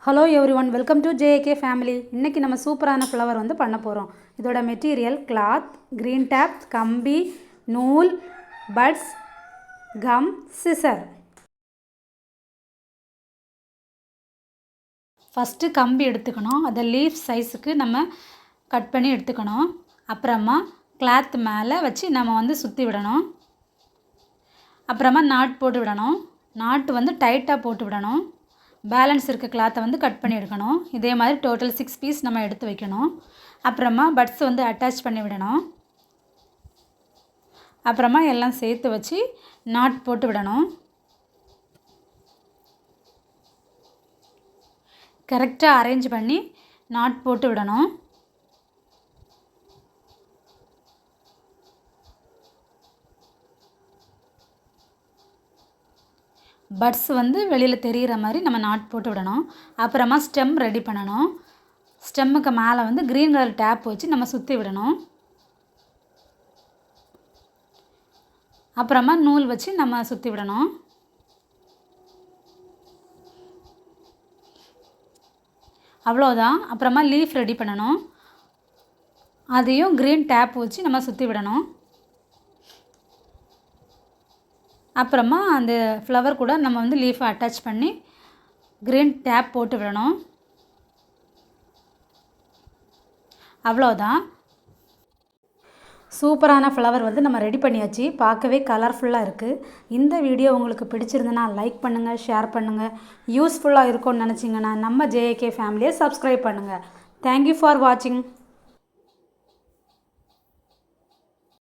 Hello everyone, welcome to JAK family. இன்றைக்கி நம்ம சூப்பரான ஃப்ளவர் வந்து பண்ண போகிறோம். இதோட மெட்டீரியல் கிளாத், க்ரீன் டேப், கம்பி, நூல், பட்ஸ், கம், சிசர். ஃபஸ்ட்டு கம்பி எடுத்துக்கணும். அதை லீஃப் சைஸுக்கு நம்ம கட் பண்ணி எடுத்துக்கணும். அப்புறமா கிளாத் மேலே வச்சு நம்ம வந்து சுற்றி விடணும். அப்புறமா நாட் போட்டு விடணும். நாட்டு வந்து டைட்டாக போட்டு விடணும். பேலன்ஸ் இருக்க கிளாத்தை வந்து கட் பண்ணி எடுக்கணும். இதே மாதிரி டோட்டல் 6 பீஸ் நம்ம எடுத்து வைக்கணும். அப்புறமா பட்ஸ் வந்து அட்டாச் பண்ணி விடணும். அப்புறமா எல்லாம் சேர்த்து வச்சு நாட் போட்டு விடணும். கரெக்டாக அரேஞ்ச் பண்ணி நாட் போட்டு விடணும். பட்ஸ் வந்து வெளியில் தெரிகிற மாதிரி நம்ம நாட் போட்டு விடணும். அப்புறமா ஸ்டெம் ரெடி பண்ணணும். ஸ்டெம்முக்கு மேலே வந்து க்ரீன் கலர் டேப் வச்சு நம்ம சுற்றி விடணும். அப்புறமா நூல் வச்சு நம்ம சுற்றி விடணும். அவ்வளோதான். அப்புறமா லீஃப் ரெடி பண்ணணும். அதையும் க்ரீன் டேப் வச்சு நம்ம சுற்றி விடணும். அப்புறமா அந்த ஃப்ளவர் கூட நம்ம வந்து லீஃபை அட்டாச் பண்ணி க்ரீன் டேப் போட்டு விடணும். அவ்வளோதான். சூப்பரான ஃப்ளவர் வந்து நம்ம ரெடி பண்ணியாச்சு. பார்க்கவே கலர்ஃபுல்லாக இருக்குது. இந்த வீடியோ உங்களுக்கு பிடிச்சிருந்தனா லைக் பண்ணுங்கள், ஷேர் பண்ணுங்கள். யூஸ்ஃபுல்லாக இருக்கும்னு நினச்சிங்கன்னா நம்ம JAK ஃபேமிலியை சப்ஸ்கிரைப் பண்ணுங்கள். தேங்க்யூ ஃபார் வாட்சிங்.